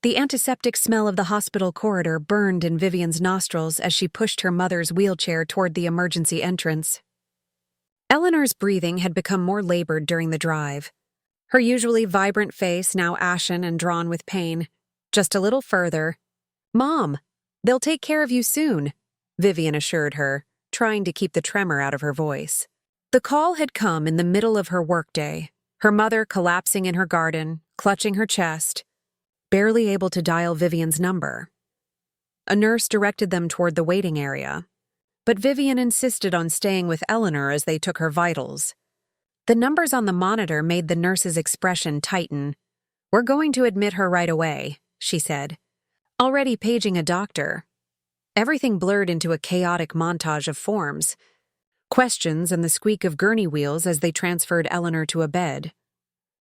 The antiseptic smell of the hospital corridor burned in Vivian's nostrils as she pushed her mother's wheelchair toward the emergency entrance. Eleanor's breathing had become more labored during the drive. Her usually vibrant face now ashen and drawn with pain. Just a little further. "Mom, they'll take care of you soon," Vivian assured her, trying to keep the tremor out of her voice. The call had come in the middle of her workday, her mother collapsing in her garden, clutching her chest, barely able to dial Vivian's number. A nurse directed them toward the waiting area, but Vivian insisted on staying with Eleanor as they took her vitals. The numbers on the monitor made the nurse's expression tighten. "We're going to admit her right away," she said, already paging a doctor. Everything blurred into a chaotic montage of forms, questions and the squeak of gurney wheels as they transferred Eleanor to a bed.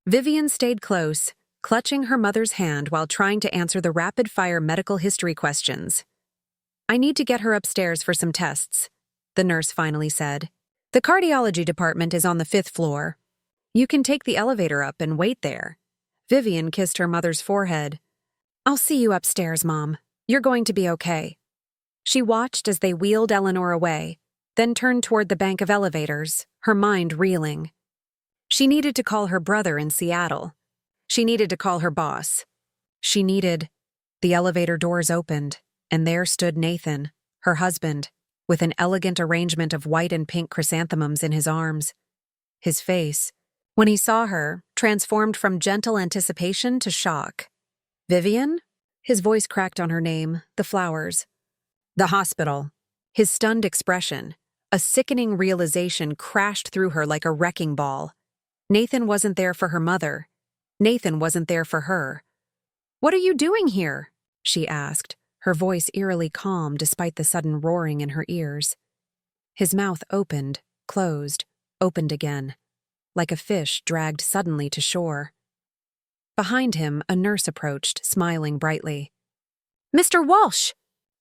Vivian stayed close, clutching her mother's hand while trying to answer the rapid-fire medical history questions. "I need to get her upstairs for some tests," the nurse finally said. "The cardiology department is on the 5th floor. You can take the elevator up and wait there." Vivian kissed her mother's forehead. "I'll see you upstairs, Mom. You're going to be okay." She watched as they wheeled Eleanor away, then turned toward the bank of elevators, her mind reeling. She needed to call her brother in Seattle. She needed to call her boss. The elevator doors opened, and there stood Nathan, her husband, with an elegant arrangement of white and pink chrysanthemums in his arms. His face, when he saw her, transformed from gentle anticipation to shock. "Vivian?" His voice cracked on her name, the flowers. "The hospital." His stunned expression, a sickening realization crashed through her like a wrecking ball. Nathan wasn't there for her mother. Nathan wasn't there for her. "What are you doing here?" she asked, her voice eerily calm despite the sudden roaring in her ears. His mouth opened, closed, opened again, like a fish dragged suddenly to shore. Behind him, a nurse approached, smiling brightly. "Mr. Walsh!"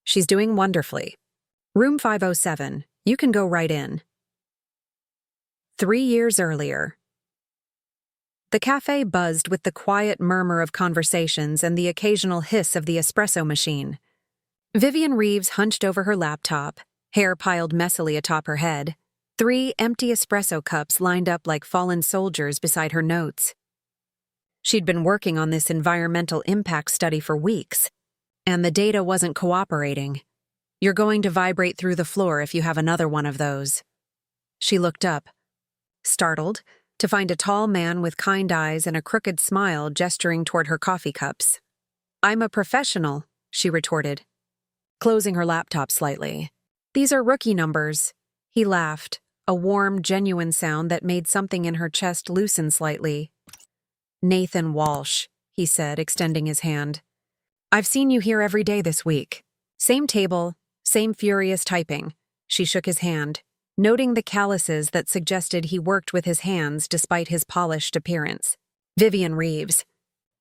"She's doing wonderfully. Room 507. You can go right in." 3 years earlier. The cafe buzzed with the quiet murmur of conversations and the occasional hiss of the espresso machine. Vivian Reeves hunched over her laptop, hair piled messily atop her head, 3 empty espresso cups lined up like fallen soldiers beside her notes. She'd been working on this environmental impact study for weeks, and the data wasn't cooperating. "You're going to vibrate through the floor if you have another one of those." She looked up, startled, to find a tall man with kind eyes and a crooked smile gesturing toward her coffee cups. "I'm a professional," she retorted, closing her laptop slightly. "These are rookie numbers." He laughed, a warm, genuine sound that made something in her chest loosen slightly. "Nathan Walsh," he said, extending his hand. "I've seen you here every day this week. Same table, same furious typing." She shook his hand, noting the calluses that suggested he worked with his hands despite his polished appearance. "Vivian Reeves.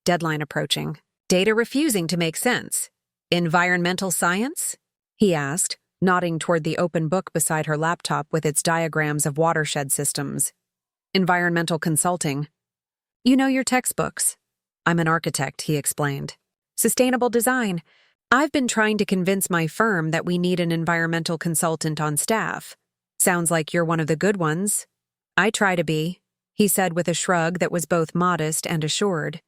Deadline approaching. Data refusing to make sense. Environmental science?" he asked, nodding toward the open book beside her laptop with its diagrams of watershed systems. "Environmental consulting. You know your textbooks." "I'm an architect," he explained. "Sustainable design. I've been trying to convince my firm that we need an environmental consultant on staff. Sounds like you're one of the good ones." "I try to be," he said with a shrug that was both modest and assured.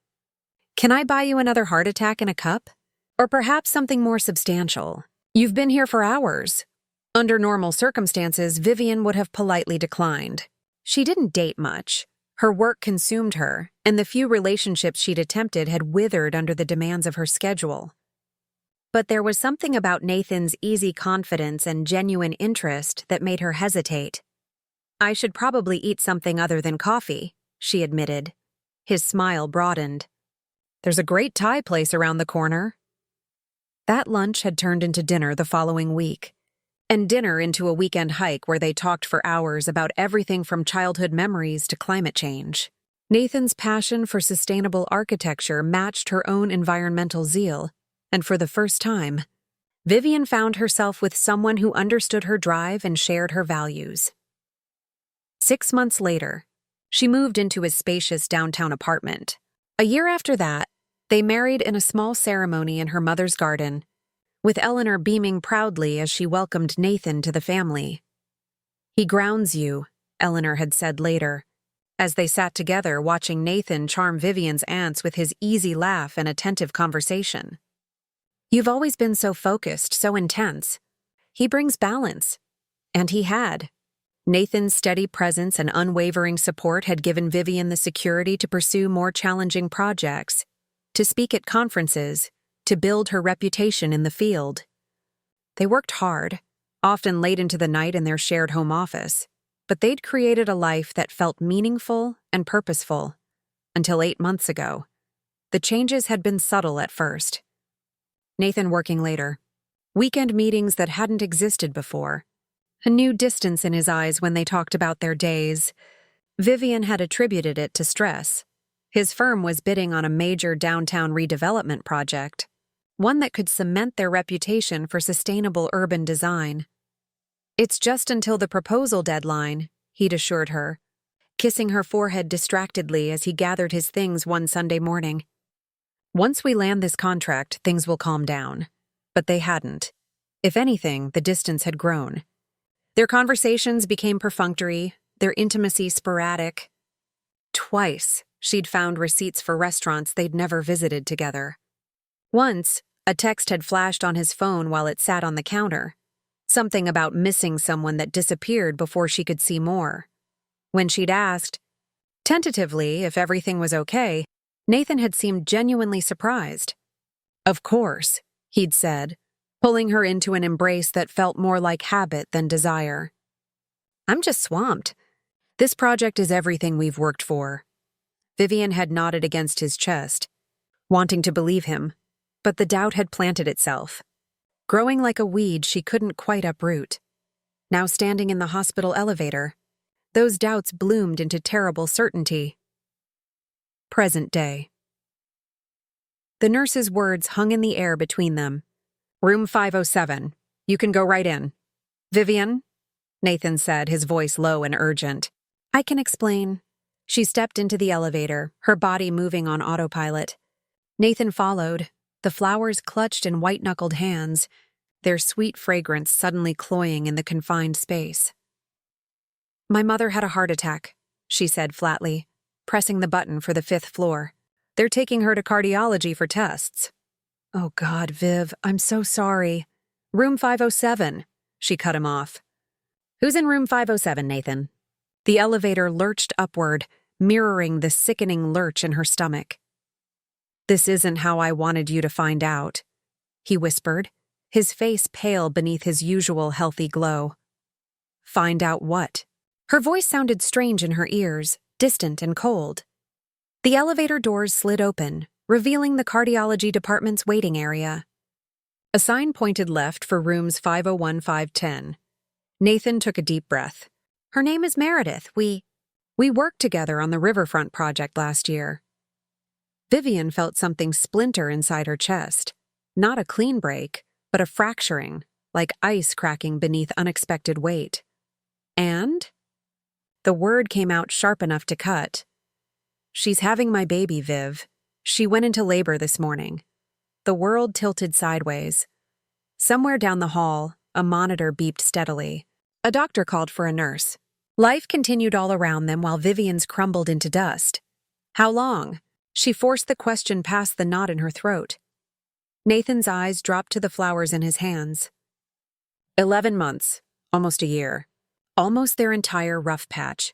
"Can I buy you another heart attack in a cup? Or perhaps something more substantial? You've been here for hours." Under normal circumstances, Vivian would have politely declined. She didn't date much. Her work consumed her, and the few relationships she'd attempted had withered under the demands of her schedule. But there was something about Nathan's easy confidence and genuine interest that made her hesitate. "I should probably eat something other than coffee," she admitted. His smile broadened. "There's a great Thai place around the corner." That lunch had turned into dinner the following week, and dinner into a weekend hike where they talked for hours about everything from childhood memories to climate change. Nathan's passion for sustainable architecture matched her own environmental zeal, and for the first time, Vivian found herself with someone who understood her drive and shared her values. 6 months later, she moved into his spacious downtown apartment. A year after that, They married in a small ceremony in her mother's garden, with Eleanor beaming proudly as she welcomed Nathan to the family. "He grounds you," Eleanor had said later, as they sat together watching Nathan charm Vivian's aunts with his easy laugh and attentive conversation. "You've always been so focused, so intense. He brings balance." And he had. Nathan's steady presence and unwavering support had given Vivian the security to pursue more challenging projects, to speak at conferences, to build her reputation in the field. They worked hard, often late into the night in their shared home office, but they'd created a life that felt meaningful and purposeful. Until 8 months ago. The changes had been subtle at first. Nathan working later. Weekend meetings that hadn't existed before. A new distance in his eyes when they talked about their days. Vivian had attributed it to stress. His firm was bidding on a major downtown redevelopment project, one that could cement their reputation for sustainable urban design. "It's just until the proposal deadline," he'd assured her, kissing her forehead distractedly as he gathered his things one Sunday morning. "Once we land this contract, things will calm down." But they hadn't. If anything, the distance had grown. Their conversations became perfunctory, their intimacy sporadic. Twice, she'd found receipts for restaurants they'd never visited together. Once, a text had flashed on his phone while it sat on the counter. Something about missing someone that disappeared before she could see more. When she'd asked, tentatively, if everything was okay, Nathan had seemed genuinely surprised. "Of course," he'd said, pulling her into an embrace that felt more like habit than desire. "I'm just swamped. This project is everything we've worked for." Vivian had nodded against his chest, wanting to believe him, but the doubt had planted itself. Growing like a weed she couldn't quite uproot. Now standing in the hospital elevator, those doubts bloomed into terrible certainty. Present day. The nurse's words hung in the air between them. "Room 507. You can go right in." "Vivian?" Nathan said, his voice low and urgent. "I can explain." She stepped into the elevator, her body moving on autopilot. Nathan followed, the flowers clutched in white-knuckled hands, their sweet fragrance suddenly cloying in the confined space. "My mother had a heart attack," she said flatly, pressing the button for the 5th floor. "They're taking her to cardiology for tests." "Oh God, Viv, I'm so sorry." "Room 507, she cut him off. "Who's in room 507, Nathan?" The elevator lurched upward, mirroring the sickening lurch in her stomach. "This isn't how I wanted you to find out," he whispered, his face pale beneath his usual healthy glow. "Find out what?" Her voice sounded strange in her ears, distant and cold. The elevator doors slid open, revealing the cardiology department's waiting area. A sign pointed left for rooms 501, 510. Nathan took a deep breath. "Her name is Meredith. We worked together on the riverfront project last year." Vivian felt something splinter inside her chest. Not a clean break, but a fracturing, like ice cracking beneath unexpected weight. "And?" The word came out sharp enough to cut. "She's having my baby, Viv. She went into labor this morning." The world tilted sideways. Somewhere down the hall, a monitor beeped steadily. A doctor called for a nurse. Life continued all around them while Vivian's crumbled into dust. "How long?" She forced the question past the knot in her throat. Nathan's eyes dropped to the flowers in his hands. 11 months, almost a year. Almost their entire rough patch.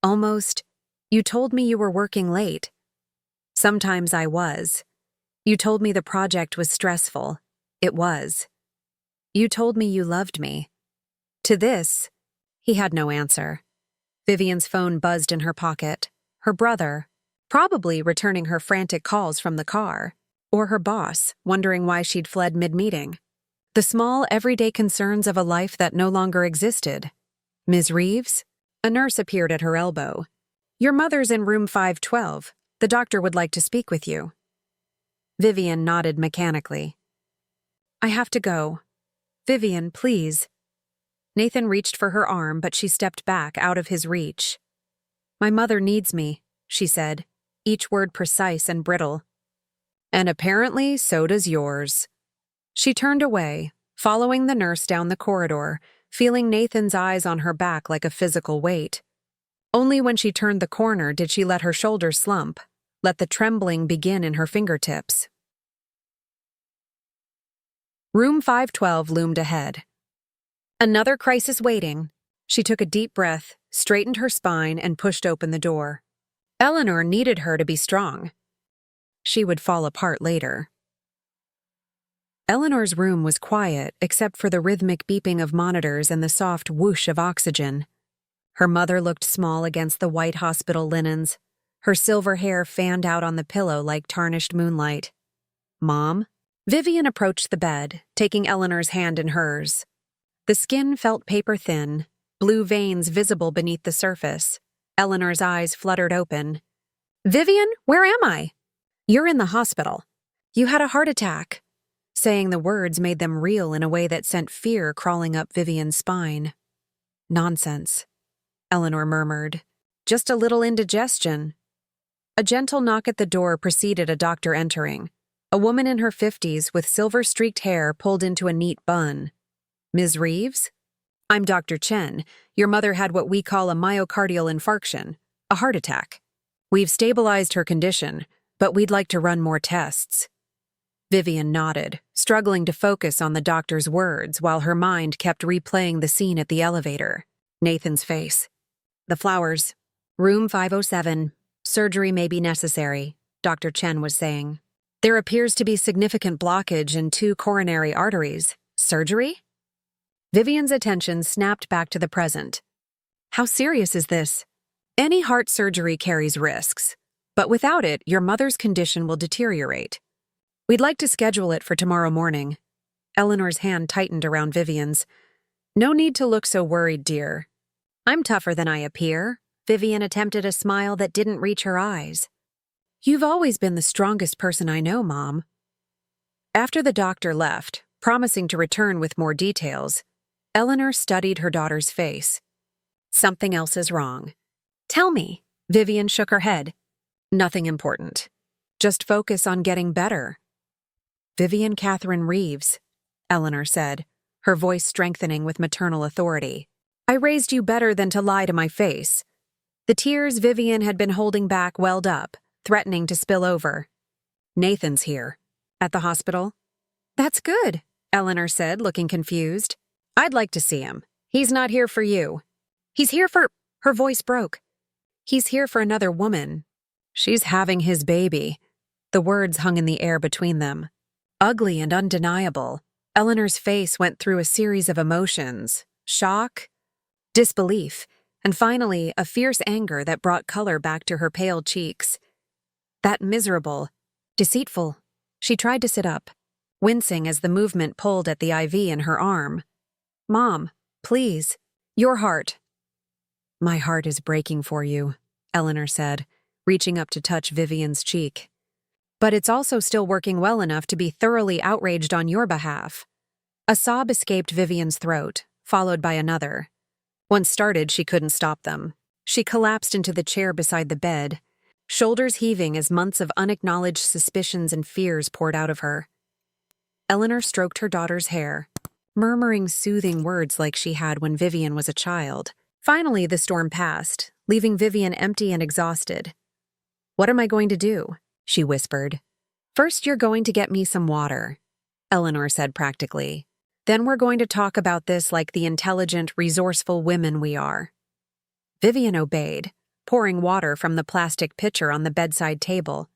Almost, "You told me you were working late." "Sometimes I was." "You told me the project was stressful." It was. "You told me you loved me." To this, he had no answer. Vivian's phone buzzed in her pocket. Her brother, probably returning her frantic calls from the car, or her boss, wondering why she'd fled mid-meeting. The small, everyday concerns of a life that no longer existed. "Ms. Reeves?" A nurse appeared at her elbow. "Your mother's in room 512. The doctor would like to speak with you." Vivian nodded mechanically. "I have to go. Vivian, please." Nathan reached for her arm, but she stepped back out of his reach. "My mother needs me," she said, each word precise and brittle. And apparently so does yours. She turned away, following the nurse down the corridor, feeling Nathan's eyes on her back like a physical weight. Only when she turned the corner did she let her shoulders slump, let the trembling begin in her fingertips. Room 512 loomed ahead. Another crisis waiting. She took a deep breath, straightened her spine, and pushed open the door. Eleanor needed her to be strong. She would fall apart later. Eleanor's room was quiet except for the rhythmic beeping of monitors and the soft whoosh of oxygen. Her mother looked small against the white hospital linens, her silver hair fanned out on the pillow like tarnished moonlight. "Mom?" Vivian approached the bed, taking Eleanor's hand in hers. The skin felt paper-thin, blue veins visible beneath the surface. Eleanor's eyes fluttered open. "Vivian, where am I?" "You're in the hospital. You had a heart attack." Saying the words made them real in a way that sent fear crawling up Vivian's spine. "Nonsense," Eleanor murmured. "Just a little indigestion." A gentle knock at the door preceded a doctor entering. A woman in her 50s with silver-streaked hair pulled into a neat bun. "Ms. Reeves? I'm Dr. Chen. Your mother had what we call a myocardial infarction, a heart attack. We've stabilized her condition, but we'd like to run more tests." Vivian nodded, struggling to focus on the doctor's words while her mind kept replaying the scene at the elevator. Nathan's face. "The flowers. Room 507. Surgery may be necessary," Dr. Chen was saying. "There appears to be significant blockage in 2 coronary arteries. Surgery?" Vivian's attention snapped back to the present. "How serious is this?" "Any heart surgery carries risks, but without it, your mother's condition will deteriorate. We'd like to schedule it for tomorrow morning." Eleanor's hand tightened around Vivian's. "No need to look so worried, dear." "I'm tougher than I appear." Vivian attempted a smile that didn't reach her eyes. "You've always been the strongest person I know, Mom." After the doctor left, promising to return with more details, Eleanor studied her daughter's face. "Something else is wrong." "Tell me." Vivian shook her head. "Nothing important. Just focus on getting better." "Vivian Catherine Reeves," Eleanor said, her voice strengthening with maternal authority. "I raised you better than to lie to my face." The tears Vivian had been holding back welled up, threatening to spill over. "Nathan's here." "At the hospital?" "That's good," Eleanor said, looking confused. "I'd like to see him. He's not here for you." "He's here for—" Her voice broke. "He's here for another woman. She's having his baby." The words hung in the air between them. Ugly and undeniable, Eleanor's face went through a series of emotions: shock, disbelief, and finally a fierce anger that brought color back to her pale cheeks. That miserable, deceitful. She tried to sit up, wincing as the movement pulled at the IV in her arm. "Mom, please, your heart." "My heart is breaking for you," Eleanor said, reaching up to touch Vivian's cheek. "But it's also still working well enough to be thoroughly outraged on your behalf." A sob escaped Vivian's throat, followed by another. Once started, she couldn't stop them. She collapsed into the chair beside the bed, shoulders heaving as months of unacknowledged suspicions and fears poured out of her. Eleanor stroked her daughter's hair, murmuring soothing words like she had when Vivian was a child. Finally, the storm passed, leaving Vivian empty and exhausted. "What am I going to do?" she whispered. "First, you're going to get me some water," Eleanor said practically. "Then we're going to talk about this like the intelligent, resourceful women we are." Vivian obeyed, pouring water from the plastic pitcher on the bedside table.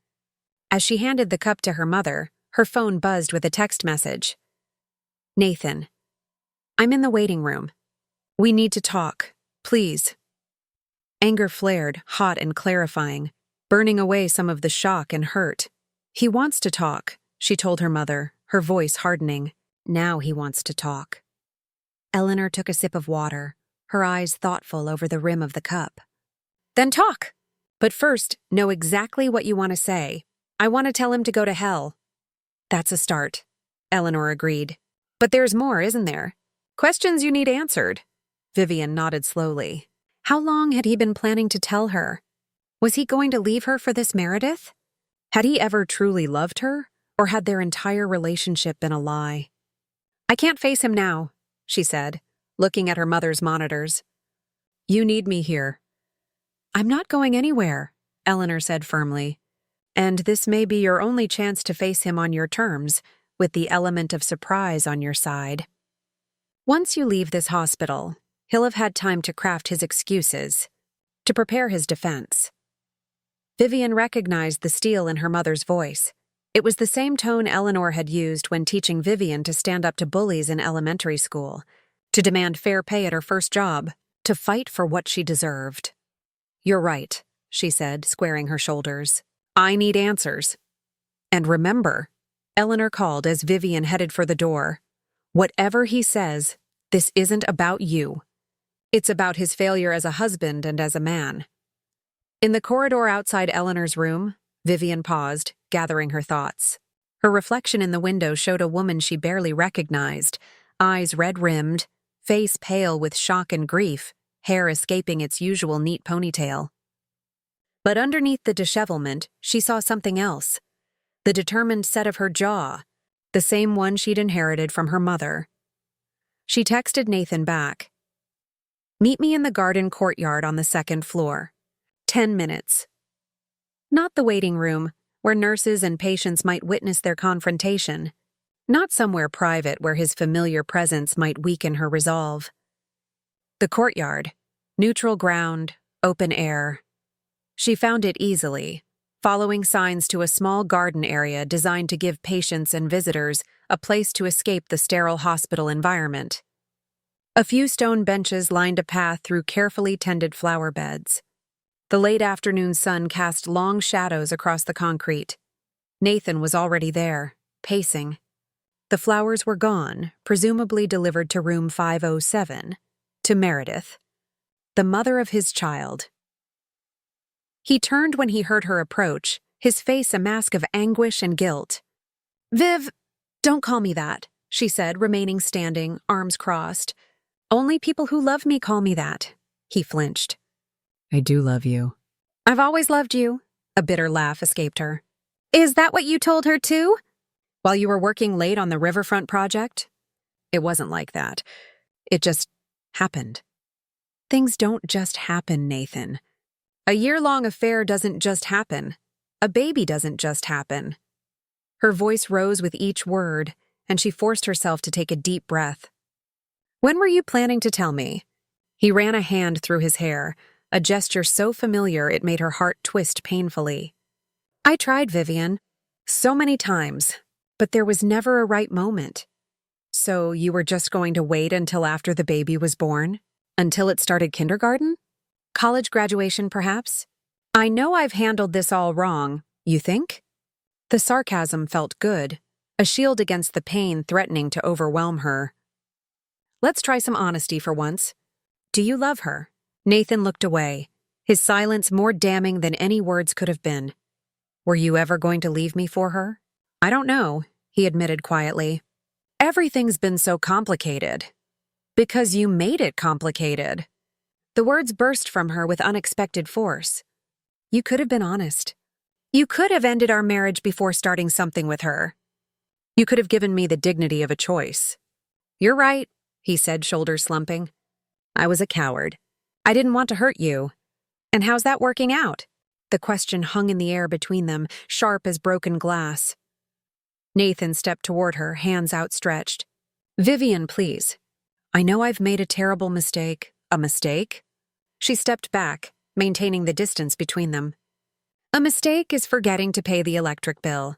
As she handed the cup to her mother, her phone buzzed with a text message. "Nathan, I'm in the waiting room. We need to talk, please." Anger flared, hot and clarifying, burning away some of the shock and hurt. "He wants to talk," she told her mother, her voice hardening. "Now he wants to talk." Eleanor took a sip of water, her eyes thoughtful over the rim of the cup. "Then talk! But first, know exactly what you want to say. I want to tell him to go to hell." "That's a start," Eleanor agreed. "But there's more, isn't there? Questions you need answered." Vivian nodded slowly. How long had he been planning to tell her? Was he going to leave her for this Meredith? Had he ever truly loved her, or had their entire relationship been a lie? "I can't face him now," she said, looking at her mother's monitors. "You need me here." "I'm not going anywhere," Eleanor said firmly. "And this may be your only chance to face him on your terms, with the element of surprise on your side. Once you leave this hospital, he'll have had time to craft his excuses, to prepare his defense." Vivian recognized the steel in her mother's voice. It was the same tone Eleanor had used when teaching Vivian to stand up to bullies in elementary school, to demand fair pay at her first job, to fight for what she deserved. "You're right," she said, squaring her shoulders. "I need answers. And remember," Eleanor called as Vivian headed for the door, "whatever he says, this isn't about you. It's about his failure as a husband and as a man." In the corridor outside Eleanor's room, Vivian paused, gathering her thoughts. Her reflection in the window showed a woman she barely recognized, eyes red-rimmed, face pale with shock and grief, hair escaping its usual neat ponytail. But underneath the dishevelment, she saw something else. The determined set of her jaw, the same one she'd inherited from her mother. She texted Nathan back. "Meet me in the garden courtyard on the second floor. 10 minutes. Not the waiting room, where nurses and patients might witness their confrontation. Not somewhere private where his familiar presence might weaken her resolve. The courtyard, neutral ground, open air. She found it easily, following signs to a small garden area designed to give patients and visitors a place to escape the sterile hospital environment. A few stone benches lined a path through carefully tended flower beds. The late afternoon sun cast long shadows across the concrete. Nathan was already there, pacing. The flowers were gone, presumably delivered to room 507, to Meredith, the mother of his child. He turned when he heard her approach, his face a mask of anguish and guilt. "Viv, don't call me that," she said, remaining standing, arms crossed. "Only people who love me call me that." He flinched. "I do love you." "I've always loved you." A bitter laugh escaped her. "Is that what you told her too? While you were working late on the riverfront project?" "It wasn't like that. It just happened." "Things don't just happen, Nathan. A year-long affair doesn't just happen. A baby doesn't just happen." Her voice rose with each word, and she forced herself to take a deep breath. "When were you planning to tell me?" He ran a hand through his hair, a gesture so familiar it made her heart twist painfully. "I tried, Vivian. So many times. But there was never a right moment." "So you were just going to wait until after the baby was born? Until it started kindergarten? College graduation, perhaps? I know I've handled this all wrong, you think?" The sarcasm felt good, a shield against the pain threatening to overwhelm her. "Let's try some honesty for once. Do you love her?" Nathan looked away, his silence more damning than any words could have been. "Were you ever going to leave me for her?" "I don't know," he admitted quietly. "Everything's been so complicated." "Because you made it complicated." The words burst from her with unexpected force. "You could have been honest. You could have ended our marriage before starting something with her. You could have given me the dignity of a choice." "You're right," he said, shoulders slumping. "I was a coward. I didn't want to hurt you. And how's that working out?" The question hung in the air between them, sharp as broken glass. Nathan stepped toward her, hands outstretched. "Vivian, please. I know I've made a terrible mistake." "A mistake?" She stepped back, maintaining the distance between them. "A mistake is forgetting to pay the electric bill.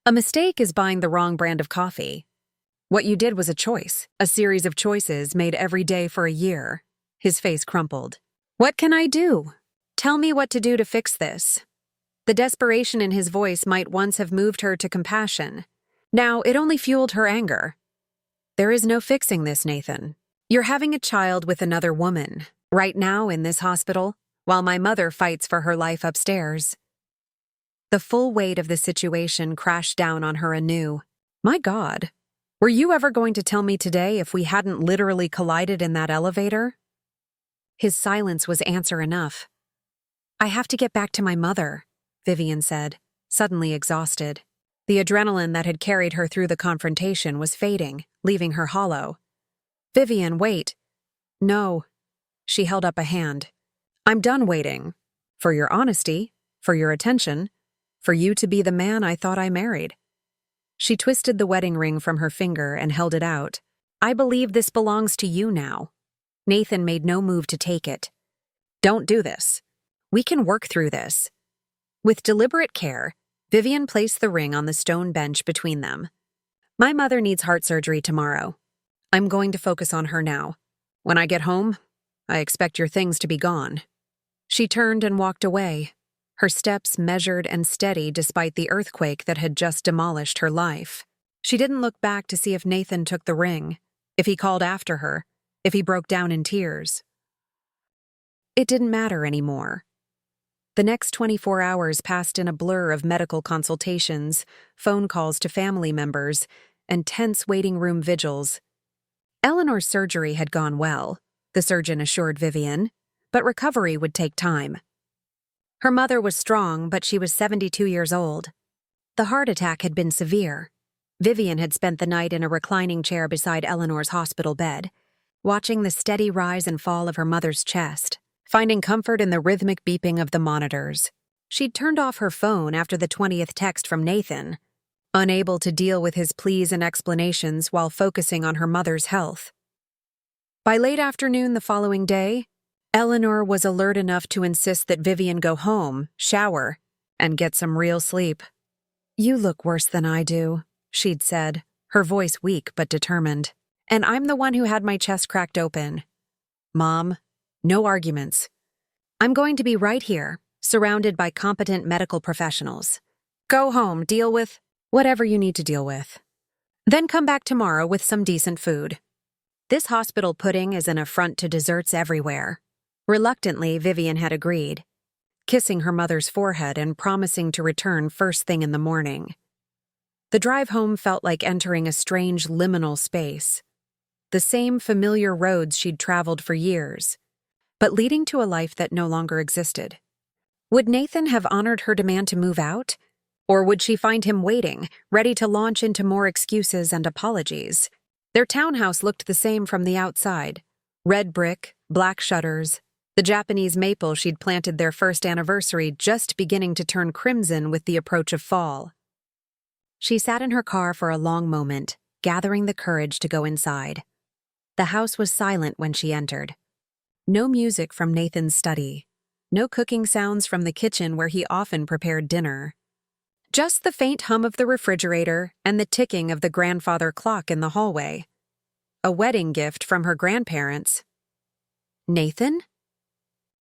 A mistake is buying the wrong brand of coffee. What you did was a choice, a series of choices made every day for a year." His face crumpled. "What can I do? Tell me what to do to fix this." The desperation in his voice might once have moved her to compassion. Now it only fueled her anger. "There is no fixing this, Nathan. You're having a child with another woman, right now in this hospital, while my mother fights for her life upstairs." The full weight of the situation crashed down on her anew. My God, were you ever going to tell me today if we hadn't literally collided in that elevator? His silence was answer enough. "I have to get back to my mother," Vivian said, suddenly exhausted. The adrenaline that had carried her through the confrontation was fading, leaving her hollow. "Vivian, wait." "No." She held up a hand. "I'm done waiting. For your honesty, for your attention, for you to be the man I thought I married." She twisted the wedding ring from her finger and held it out. "I believe this belongs to you now." Nathan made no move to take it. "Don't do this. We can work through this." With deliberate care, Vivian placed the ring on the stone bench between them. "My mother needs heart surgery tomorrow. I'm going to focus on her now. When I get home, I expect your things to be gone." She turned and walked away, her steps measured and steady despite the earthquake that had just demolished her life. She didn't look back to see if Nathan took the ring, if he called after her, if he broke down in tears. It didn't matter anymore. The next 24 hours passed in a blur of medical consultations, phone calls to family members, and tense waiting room vigils. Eleanor's surgery had gone well, the surgeon assured Vivian, but recovery would take time. Her mother was strong, but she was 72 years old. The heart attack had been severe. Vivian had spent the night in a reclining chair beside Eleanor's hospital bed, watching the steady rise and fall of her mother's chest, finding comfort in the rhythmic beeping of the monitors. She'd turned off her phone after the 20th text from Nathan, unable to deal with his pleas and explanations while focusing on her mother's health. By late afternoon the following day, Eleanor was alert enough to insist that Vivian go home, shower, and get some real sleep. "You look worse than I do," she'd said, her voice weak but determined. "And I'm the one who had my chest cracked open." "Mom, no arguments. I'm going to be right here, surrounded by competent medical professionals. Go home, deal with whatever you need to deal with. Then come back tomorrow with some decent food." This hospital pudding is an affront to desserts everywhere. Reluctantly, Vivian had agreed, kissing her mother's forehead and promising to return first thing in the morning. The drive home felt like entering a strange liminal space. The same familiar roads she'd traveled for years, but leading to a life that no longer existed. Would Nathan have honored her demand to move out? Or would she find him waiting, ready to launch into more excuses and apologies? Their townhouse looked the same from the outside. Red brick, black shutters, the Japanese maple she'd planted their first anniversary just beginning to turn crimson with the approach of fall. She sat in her car for a long moment, gathering the courage to go inside. The house was silent when she entered. No music from Nathan's study. No cooking sounds from the kitchen where he often prepared dinner. Just the faint hum of the refrigerator and the ticking of the grandfather clock in the hallway. A wedding gift from her grandparents. "Nathan?"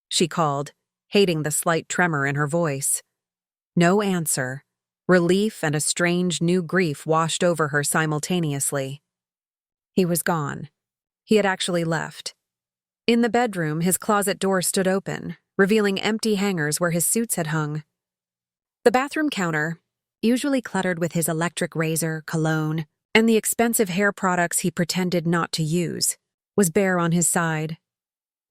she called, hating the slight tremor in her voice. No answer. Relief and a strange new grief washed over her simultaneously. He was gone. He had actually left. In the bedroom, his closet door stood open, revealing empty hangers where his suits had hung. The bathroom counter, usually cluttered with his electric razor, cologne, and the expensive hair products he pretended not to use, was bare on his side.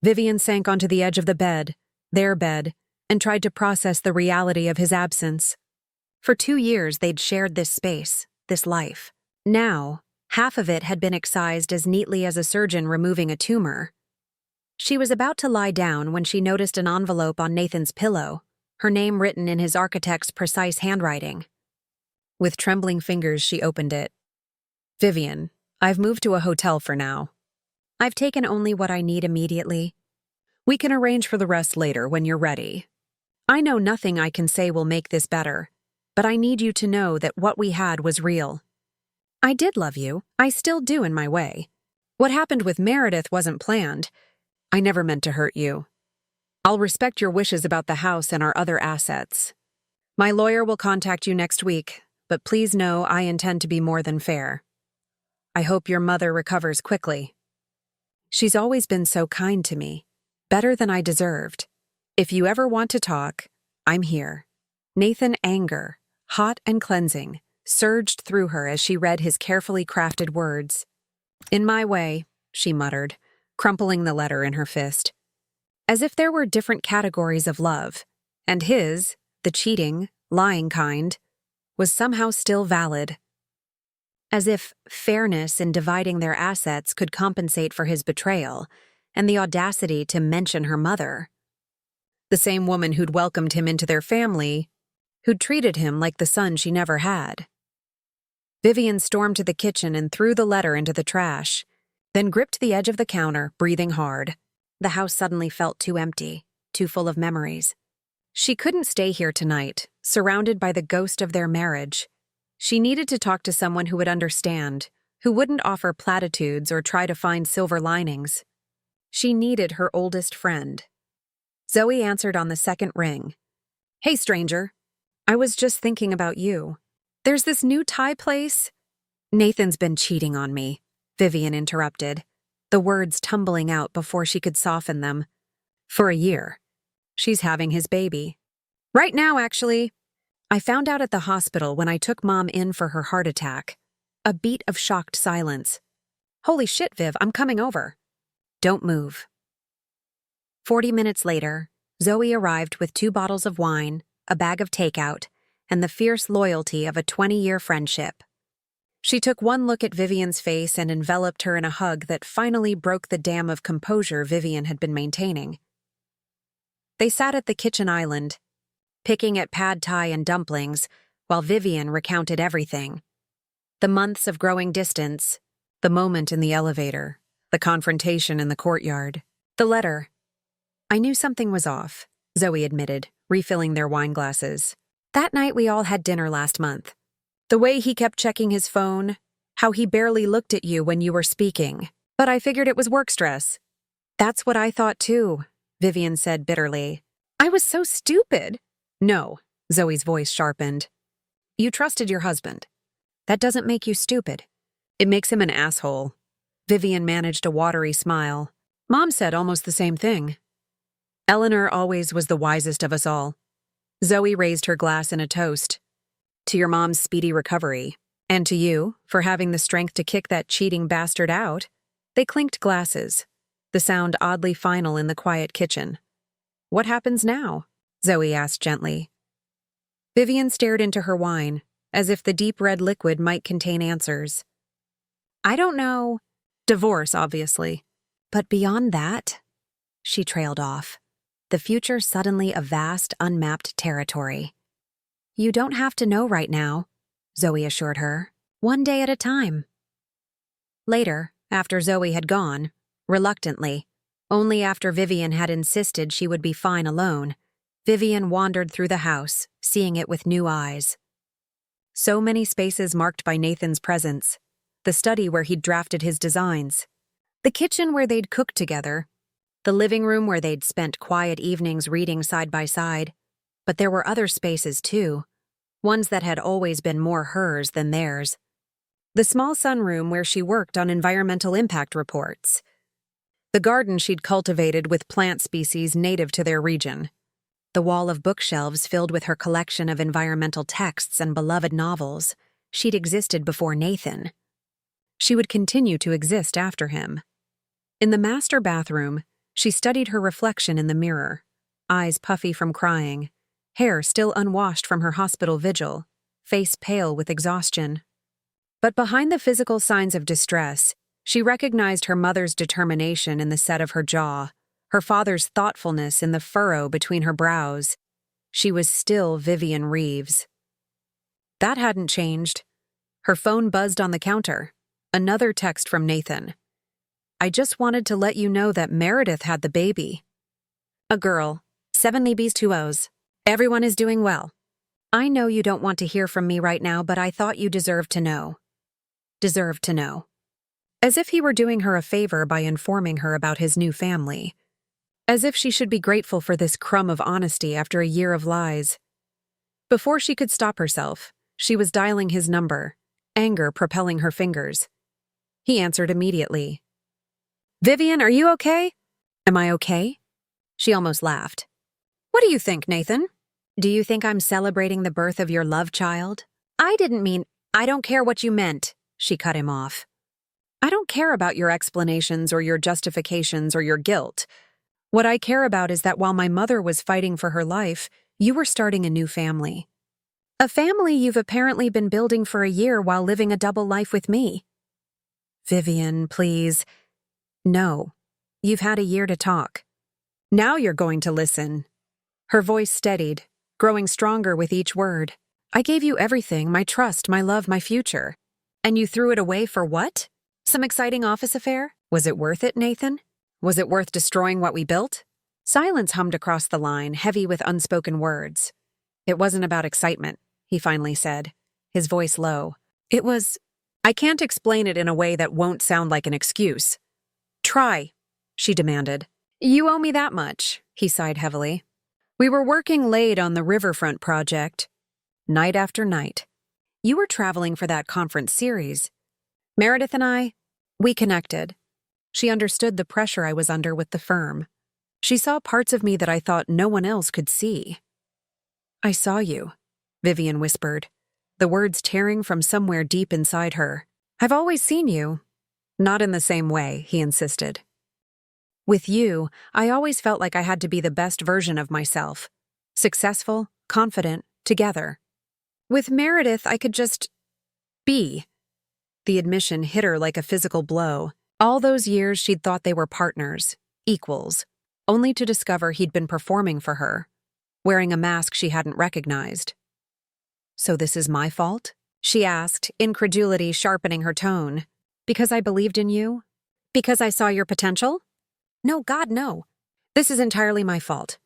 Vivian sank onto the edge of the bed, their bed, and tried to process the reality of his absence. For 2 years they'd shared this space, this life. Now, half of it had been excised as neatly as a surgeon removing a tumor. She was about to lie down when she noticed an envelope on Nathan's pillow, her name written in his architect's precise handwriting. With trembling fingers, she opened it. "Vivian, I've moved to a hotel for now. I've taken only what I need immediately. We can arrange for the rest later when you're ready. I know nothing I can say will make this better, but I need you to know that what we had was real. I did love you. I still do in my way. What happened with Meredith wasn't planned. I never meant to hurt you. I'll respect your wishes about the house and our other assets. My lawyer will contact you next week, but please know I intend to be more than fair. I hope your mother recovers quickly. She's always been so kind to me, better than I deserved. If you ever want to talk, I'm here." Nathan, anger, hot and cleansing, surged through her as she read his carefully crafted words. "In my way," she muttered, crumpling the letter in her fist. As if there were different categories of love, and his, the cheating, lying kind, was somehow still valid. As if fairness in dividing their assets could compensate for his betrayal and the audacity to mention her mother. The same woman who'd welcomed him into their family, who'd treated him like the son she never had. Vivian stormed to the kitchen and threw the letter into the trash, then gripped the edge of the counter, breathing hard. The house suddenly felt too empty, too full of memories. She couldn't stay here tonight, surrounded by the ghost of their marriage. She needed to talk to someone who would understand, who wouldn't offer platitudes or try to find silver linings. She needed her oldest friend. Zoe answered on the second ring. "Hey, stranger. I was just thinking about you. There's this new Thai place." "Nathan's been cheating on me," Vivian interrupted, the words tumbling out before she could soften them. "For a year. She's having his baby. Right now, actually. I found out at the hospital when I took Mom in for her heart attack." A beat of shocked silence. "Holy shit, Viv, I'm coming over." "Don't move." 40 minutes later, Zoe arrived with 2 bottles of wine, a bag of takeout, and the fierce loyalty of a 20-year friendship. She took one look at Vivian's face and enveloped her in a hug that finally broke the dam of composure Vivian had been maintaining. They sat at the kitchen island, picking at pad thai and dumplings, while Vivian recounted everything. The months of growing distance, the moment in the elevator, the confrontation in the courtyard, the letter. "I knew something was off," Zoe admitted, refilling their wine glasses. "That night we all had dinner last month. The way he kept checking his phone, how he barely looked at you when you were speaking. But I figured it was work stress." "That's what I thought too," Vivian said bitterly. "I was so stupid." "No," Zoe's voice sharpened. "You trusted your husband. That doesn't make you stupid. It makes him an asshole." Vivian managed a watery smile. "Mom said almost the same thing." "Eleanor always was the wisest of us all." Zoe raised her glass in a toast. "To your mom's speedy recovery. And to you, for having the strength to kick that cheating bastard out." They clinked glasses, the sound oddly final in the quiet kitchen. "What happens now?" Zoe asked gently. Vivian stared into her wine, as if the deep red liquid might contain answers. "I don't know. Divorce, obviously. But beyond that," she trailed off, the future suddenly a vast, unmapped territory. "You don't have to know right now," Zoe assured her. "One day at a time." Later, after Zoe had gone, reluctantly, only after Vivian had insisted she would be fine alone, Vivian wandered through the house, seeing it with new eyes. So many spaces marked by Nathan's presence. The study where he'd drafted his designs. The kitchen where they'd cooked together. The living room where they'd spent quiet evenings reading side by side. But there were other spaces, too. Ones that had always been more hers than theirs. The small sunroom where she worked on environmental impact reports. The garden she'd cultivated with plant species native to their region. The wall of bookshelves filled with her collection of environmental texts and beloved novels. She'd existed before Nathan. She would continue to exist after him. In the master bathroom, she studied her reflection in the mirror, eyes puffy from crying, hair still unwashed from her hospital vigil, face pale with exhaustion. But behind the physical signs of distress, she recognized her mother's determination in the set of her jaw, her father's thoughtfulness in the furrow between her brows. She was still Vivian Reeves. That hadn't changed. Her phone buzzed on the counter. Another text from Nathan. "I just wanted to let you know that Meredith had the baby. A girl, 7 Libby's 2 O's. Everyone is doing well. I know you don't want to hear from me right now, but I thought you deserved to know." Deserved to know. As if he were doing her a favor by informing her about his new family. As if she should be grateful for this crumb of honesty after a year of lies. Before she could stop herself, she was dialing his number, anger propelling her fingers. He answered immediately. "Vivian, are you okay?" "Am I okay?" She almost laughed. "What do you think, Nathan? Do you think I'm celebrating the birth of your love child?" "I didn't mean, I don't care what you meant," she cut him off. "I don't care about your explanations or your justifications or your guilt. What I care about is that while my mother was fighting for her life, you were starting a new family. A family you've apparently been building for a year while living a double life with me. Vivian, please. No. You've had a year to talk. Now you're going to listen. Her voice steadied, growing stronger with each word. I gave you everything, my trust, my love, my future. And you threw it away for what? Some exciting office affair? Was it worth it, Nathan? Was it worth destroying what we built? Silence hummed across the line, heavy with unspoken words. It wasn't about excitement, he finally said, his voice low. It was, I can't explain it in a way that won't sound like an excuse. Try, she demanded. You owe me that much, he sighed heavily. We were working late on the riverfront project, night after night. You were traveling for that conference series. Meredith and I, we connected. She understood the pressure I was under with the firm. She saw parts of me that I thought no one else could see. I saw you, Vivian whispered, the words tearing from somewhere deep inside her. I've always seen you. Not in the same way, he insisted. With you, I always felt like I had to be the best version of myself. Successful, confident, together. With Meredith, I could just be. The admission hit her like a physical blow. All those years she'd thought they were partners, equals, only to discover he'd been performing for her, wearing a mask she hadn't recognized. So this is my fault? She asked, incredulity sharpening her tone. Because I believed in you? Because I saw your potential? No, God, no. This is entirely my fault.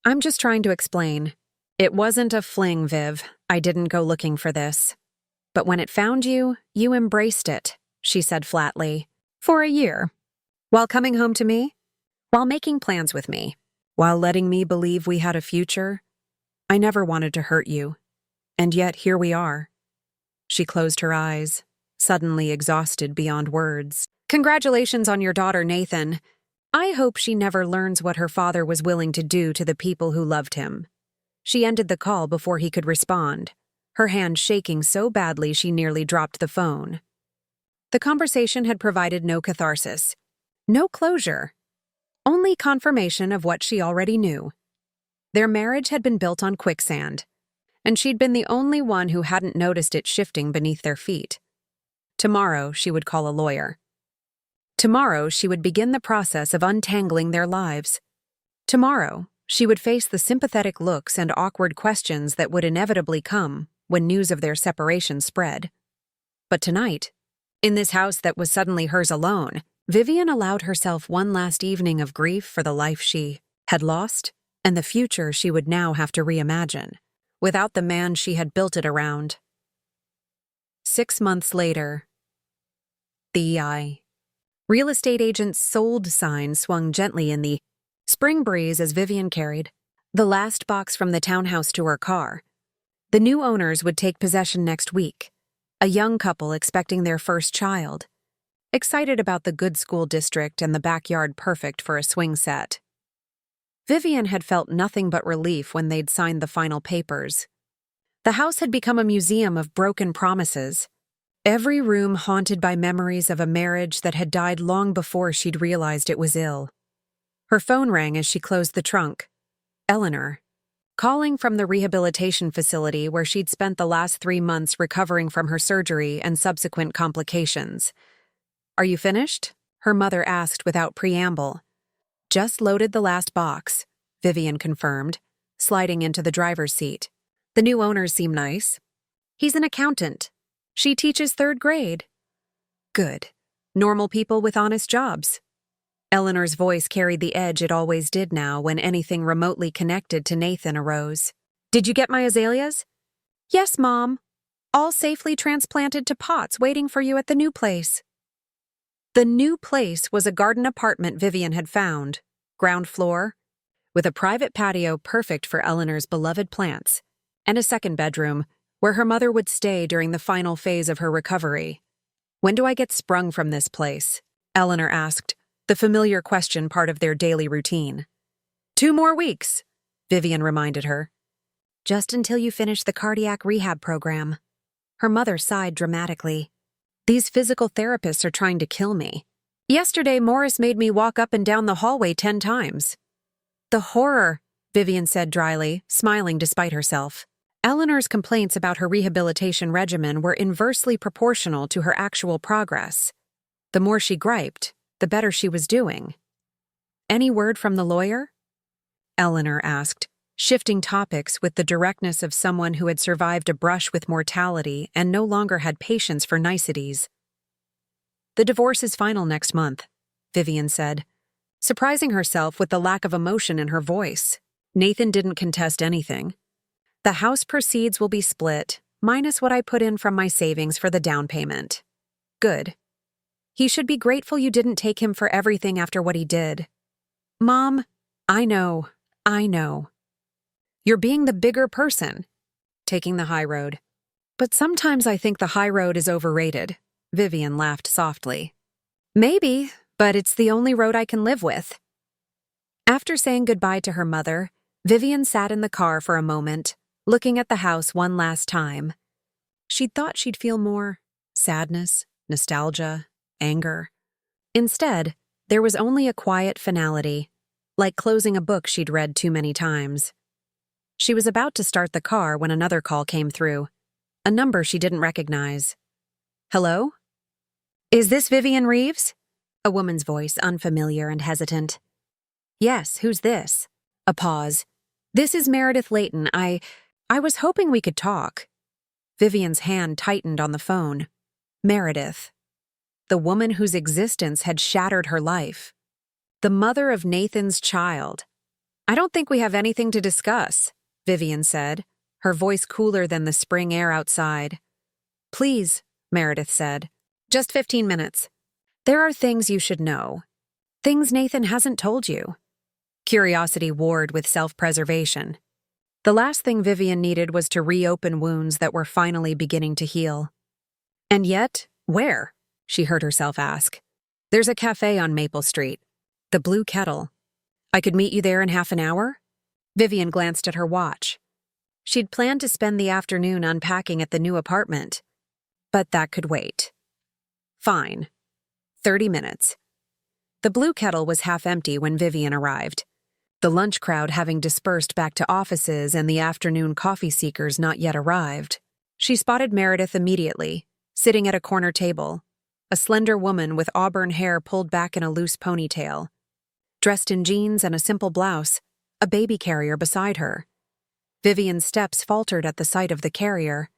I'm just trying to explain. It wasn't a fling, Viv. I didn't go looking for this. But when it found you, you embraced it, she said flatly. For a year. While coming home to me? While making plans with me. While letting me believe we had a future. I never wanted to hurt you. And yet here we are. She closed her eyes, suddenly exhausted beyond words. Congratulations on your daughter, Nathan. I hope she never learns what her father was willing to do to the people who loved him. She ended the call before he could respond, her hand shaking so badly she nearly dropped the phone. The conversation had provided no catharsis, no closure, only confirmation of what she already knew. Their marriage had been built on quicksand, and she'd been the only one who hadn't noticed it shifting beneath their feet. Tomorrow, she would call a lawyer. Tomorrow, she would begin the process of untangling their lives. Tomorrow, she would face the sympathetic looks and awkward questions that would inevitably come when news of their separation spread. But tonight, in this house that was suddenly hers alone, Vivian allowed herself one last evening of grief for the life she had lost and the future she would now have to reimagine, without the man she had built it around. 6 months later, the real estate agent's sold sign swung gently in the spring breeze as Vivian carried the last box from the townhouse to her car. The new owners would take possession next week, a young couple expecting their first child, excited about the good school district and the backyard perfect for a swing set. Vivian had felt nothing but relief when they'd signed the final papers. The house had become a museum of broken promises, every room haunted by memories of a marriage that had died long before she'd realized it was ill. Her phone rang as she closed the trunk. Eleanor, calling from the rehabilitation facility where she'd spent the last 3 months recovering from her surgery and subsequent complications. Are you finished? Her mother asked without preamble. Just loaded the last box, Vivian confirmed, sliding into the driver's seat. The new owners seem nice. He's an accountant. She teaches 3rd grade. Good. Normal people with honest jobs. Eleanor's voice carried the edge it always did now when anything remotely connected to Nathan arose. Did you get my azaleas? Yes, Mom. All safely transplanted to pots waiting for you at the new place. The new place was a garden apartment Vivian had found, ground floor, with a private patio perfect for Eleanor's beloved plants, and a 2nd bedroom where her mother would stay during the final phase of her recovery. When do I get sprung from this place? Eleanor asked, the familiar question part of their daily routine. 2 more weeks, Vivian reminded her. Just until you finish the cardiac rehab program. Her mother sighed dramatically. These physical therapists are trying to kill me. Yesterday, Morris made me walk up and down the hallway 10 times. The horror, Vivian said dryly, smiling despite herself. Eleanor's complaints about her rehabilitation regimen were inversely proportional to her actual progress. The more she griped, the better she was doing. "Any word from the lawyer?" Eleanor asked, shifting topics with the directness of someone who had survived a brush with mortality and no longer had patience for niceties. "The divorce is final next month," Vivian said, surprising herself with the lack of emotion in her voice. Nathan didn't contest anything. "The house proceeds will be split, minus what I put in from my savings for the down payment." "Good. He should be grateful you didn't take him for everything after what he did." "Mom, I know. You're being the bigger person, taking the high road. But sometimes I think the high road is overrated." Vivian laughed softly. "Maybe, but it's the only road I can live with." After saying goodbye to her mother, Vivian sat in the car for a moment, looking at the house one last time. She'd thought she'd feel more sadness, nostalgia, anger. Instead, there was only a quiet finality, like closing a book she'd read too many times. She was about to start the car when another call came through, a number she didn't recognize. "Hello? Is this Vivian Reeves?" A woman's voice, unfamiliar and hesitant. "Yes, who's this?" A pause. "This is Meredith Layton. I was hoping we could talk." Vivian's hand tightened on the phone. Meredith. The woman whose existence had shattered her life. The mother of Nathan's child. "I don't think we have anything to discuss," Vivian said, her voice cooler than the spring air outside. "Please," Meredith said. "Just 15 minutes. There are things you should know. Things Nathan hasn't told you." Curiosity warred with self-preservation. The last thing Vivian needed was to reopen wounds that were finally beginning to heal. "And yet, where?" she heard herself ask. "There's a cafe on Maple Street. The Blue Kettle. I could meet you there in half an hour?" Vivian glanced at her watch. She'd planned to spend the afternoon unpacking at the new apartment. But that could wait. Fine. 30 minutes. The Blue Kettle was half empty when Vivian arrived, the lunch crowd having dispersed back to offices and the afternoon coffee seekers not yet arrived. She spotted Meredith immediately, sitting at a corner table, a slender woman with auburn hair pulled back in a loose ponytail. Dressed in jeans and a simple blouse, a baby carrier beside her. Vivian's steps faltered at the sight of the carrier,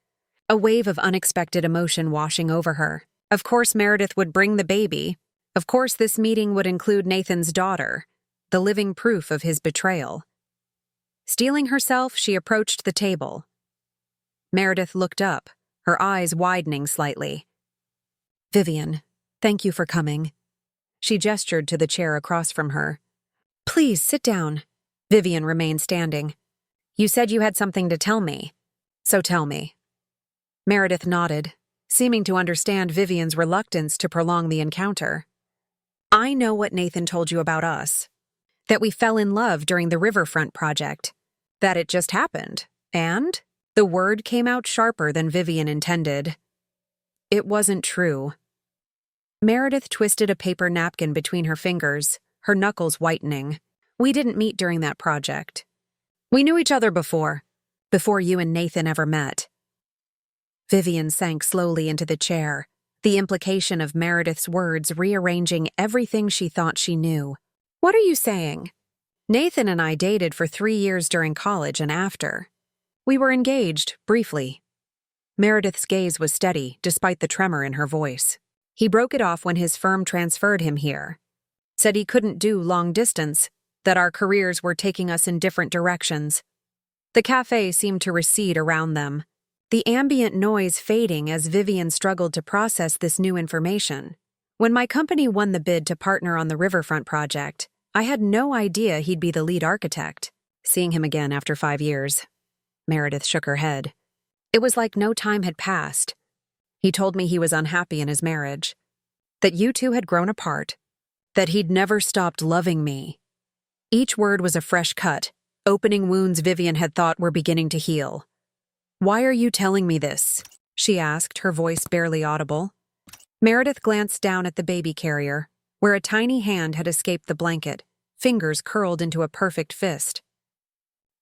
a wave of unexpected emotion washing over her. Of course Meredith would bring the baby. Of course this meeting would include Nathan's daughter, the living proof of his betrayal. Steeling herself, she approached the table. Meredith looked up, her eyes widening slightly. "Vivian, thank you for coming." She gestured to the chair across from her. "Please, sit down." Vivian remained standing. "You said you had something to tell me. So tell me." Meredith nodded, seeming to understand Vivian's reluctance to prolong the encounter. "I know what Nathan told you about us. That we fell in love during the Riverfront project. That it just happened. And?" The word came out sharper than Vivian intended. "It wasn't true." Meredith twisted a paper napkin between her fingers, her knuckles whitening. "We didn't meet during that project. We knew each other before you and Nathan ever met." Vivian sank slowly into the chair, the implication of Meredith's words rearranging everything she thought she knew. "What are you saying?" "Nathan and I dated for 3 years during college and after. We were engaged, briefly." Meredith's gaze was steady, despite the tremor in her voice. "He broke it off when his firm transferred him here. Said he couldn't do long distance, that our careers were taking us in different directions." The cafe seemed to recede around them, the ambient noise fading as Vivian struggled to process this new information. "When my company won the bid to partner on the Riverfront project, I had no idea he'd be the lead architect." Seeing him again after 5 years. Meredith shook her head. "It was like no time had passed. He told me he was unhappy in his marriage, that you two had grown apart, that he'd never stopped loving me." Each word was a fresh cut, opening wounds Vivian had thought were beginning to heal. "Why are you telling me this?" she asked, her voice barely audible. Meredith glanced down at the baby carrier, where a tiny hand had escaped the blanket, fingers curled into a perfect fist.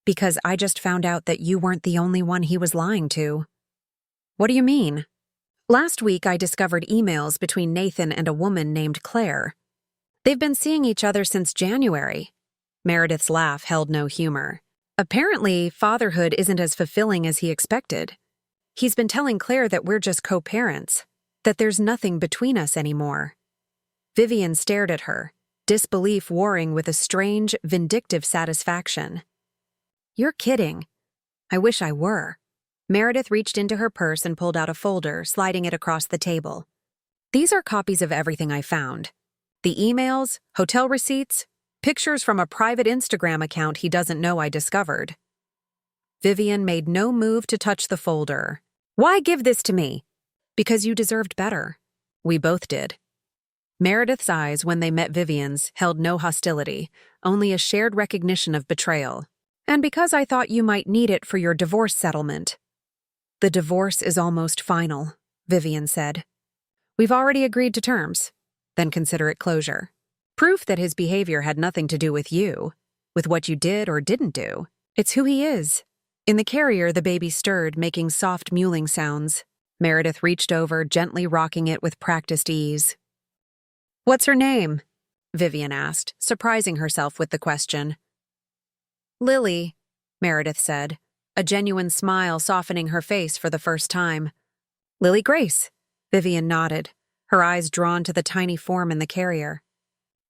Because I just found out that you weren't the only one he was lying to. What do you mean? Last week I discovered emails between Nathan and a woman named Claire. They've been seeing each other since January. Meredith's laugh held no humor. Apparently, fatherhood isn't as fulfilling as he expected. He's been telling Claire that we're just co-parents, that there's nothing between us anymore. Vivian stared at her, disbelief warring with a strange, vindictive satisfaction. You're kidding. I wish I were. Meredith reached into her purse and pulled out a folder, sliding it across the table. These are copies of everything I found. The emails, hotel receipts, pictures from a private Instagram account he doesn't know I discovered. Vivian made no move to touch the folder. Why give this to me? Because you deserved better. We both did. Meredith's eyes, when they met Vivian's, held no hostility, only a shared recognition of betrayal. And because I thought you might need it for your divorce settlement. The divorce is almost final, Vivian said. We've already agreed to terms. Then consider it closure. Proof that his behavior had nothing to do with you, with what you did or didn't do. It's who he is. In the carrier, the baby stirred, making soft mewling sounds. Meredith reached over, gently rocking it with practiced ease. What's her name? Vivian asked, surprising herself with the question. Lily, Meredith said, a genuine smile softening her face for the first time. Lily Grace, Vivian nodded, her eyes drawn to the tiny form in the carrier.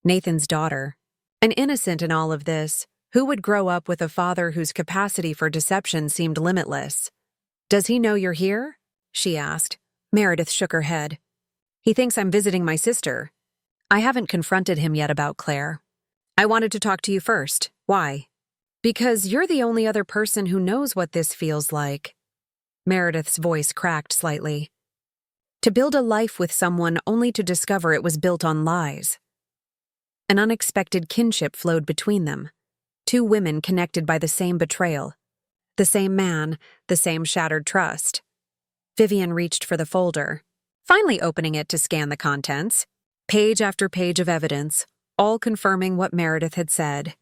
Nathan's daughter. An innocent in all of this, who would grow up with a father whose capacity for deception seemed limitless? Does he know you're here? She asked. Meredith shook her head. He thinks I'm visiting my sister. I haven't confronted him yet about Claire. I wanted to talk to you first. Why? Because you're the only other person who knows what this feels like. Meredith's voice cracked slightly. To build a life with someone only to discover it was built on lies. An unexpected kinship flowed between them. Two women connected by the same betrayal. The same man, the same shattered trust. Vivian reached for the folder, finally opening it to scan the contents. Page after page of evidence, all confirming what Meredith had said.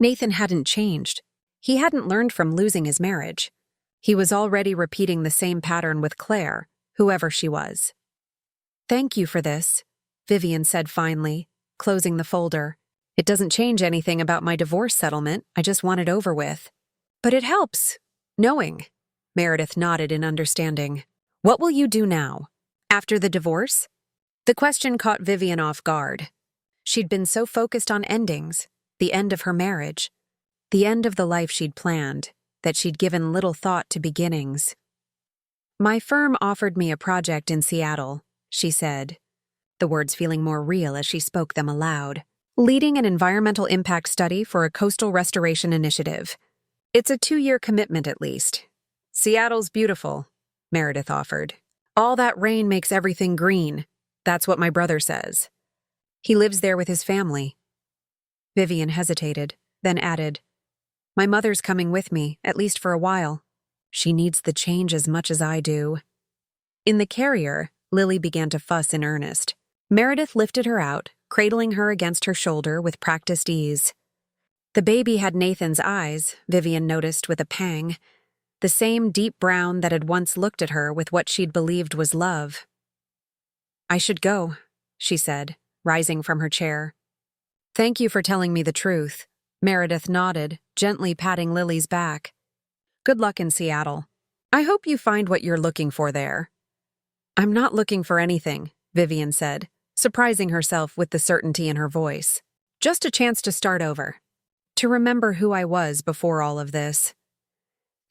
Nathan hadn't changed. He hadn't learned from losing his marriage. He was already repeating the same pattern with Claire, whoever she was. Thank you for this, Vivian said finally, closing the folder. It doesn't change anything about my divorce settlement. I just want it over with. But it helps. Knowing. Meredith nodded in understanding. What will you do now? After the divorce? The question caught Vivian off guard. She'd been so focused on endings, the end of her marriage, the end of the life she'd planned, that she'd given little thought to beginnings. My firm offered me a project in Seattle, she said, the words feeling more real as she spoke them aloud. Leading an environmental impact study for a coastal restoration initiative. It's a 2-year commitment at least. Seattle's beautiful, Meredith offered. All that rain makes everything green. That's what my brother says. He lives there with his family. Vivian hesitated, then added, My mother's coming with me, at least for a while. She needs the change as much as I do. In the carrier, Lily began to fuss in earnest. Meredith lifted her out, cradling her against her shoulder with practiced ease. The baby had Nathan's eyes, Vivian noticed with a pang, the same deep brown that had once looked at her with what she'd believed was love. I should go, she said, rising from her chair. Thank you for telling me the truth. Meredith nodded, gently patting Lily's back. Good luck in Seattle. I hope you find what you're looking for there. I'm not looking for anything, Vivian said, surprising herself with the certainty in her voice. Just a chance to start over. To remember who I was before all of this.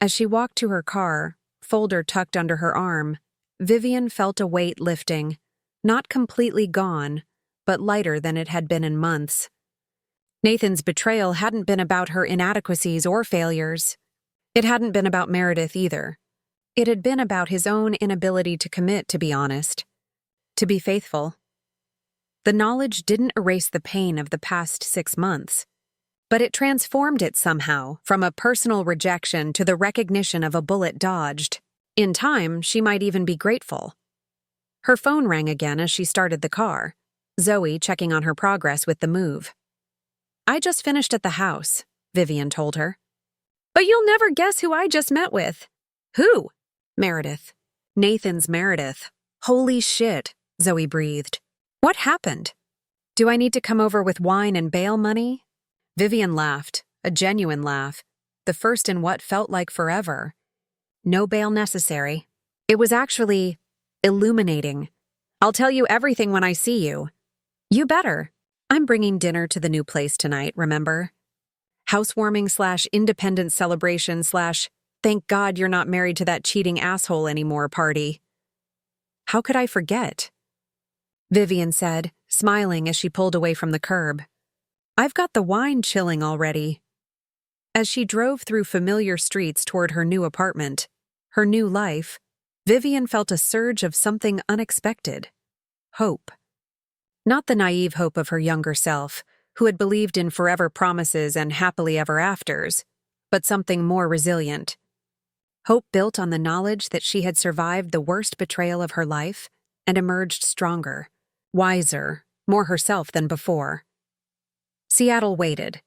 As she walked to her car, folder tucked under her arm, Vivian felt a weight lifting, not completely gone, but lighter than it had been in months. Nathan's betrayal hadn't been about her inadequacies or failures. It hadn't been about Meredith either. It had been about his own inability to commit, to be honest. To be faithful. The knowledge didn't erase the pain of the past 6 months, but it transformed it somehow from a personal rejection to the recognition of a bullet dodged. In time, she might even be grateful. Her phone rang again as she started the car, Zoe checking on her progress with the move. I just finished at the house, Vivian told her. But you'll never guess who I just met with. Who? Meredith. Nathan's Meredith. Holy shit, Zoe breathed. What happened? Do I need to come over with wine and bail money? Vivian laughed, a genuine laugh, the first in what felt like forever. No bail necessary. It was actually illuminating. I'll tell you everything when I see you. You better. I'm bringing dinner to the new place tonight, remember? Housewarming/independence celebration/thank God you're not married to that cheating asshole anymore party. How could I forget? Vivian said, smiling as she pulled away from the curb. I've got the wine chilling already. As she drove through familiar streets toward her new apartment, her new life, Vivian felt a surge of something unexpected. Hope. Not the naive hope of her younger self, who had believed in forever promises and happily ever afters, but something more resilient. Hope built on the knowledge that she had survived the worst betrayal of her life and emerged stronger, wiser, more herself than before. Seattle waited,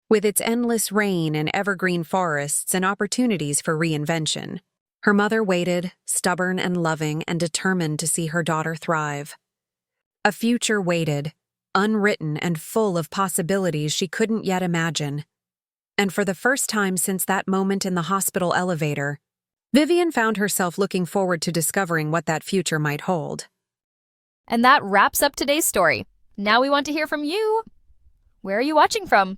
with its endless rain and evergreen forests and opportunities for reinvention. Her mother waited, stubborn and loving and determined to see her daughter thrive. A future waited, unwritten and full of possibilities she couldn't yet imagine. And for the first time since that moment in the hospital elevator, Vivian found herself looking forward to discovering what that future might hold. And that wraps up today's story. Now we want to hear from you. Where are you watching from?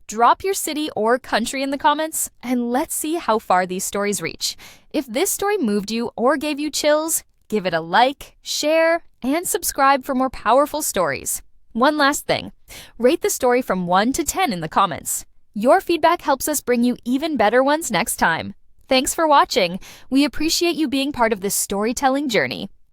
Drop your city or country in the comments, and let's see how far these stories reach. If this story moved you or gave you chills, give it a like, share, and subscribe for more powerful stories. One last thing, rate the story from 1 to 10 in the comments. Your feedback helps us bring you even better ones next time. Thanks for watching. We appreciate you being part of this storytelling journey.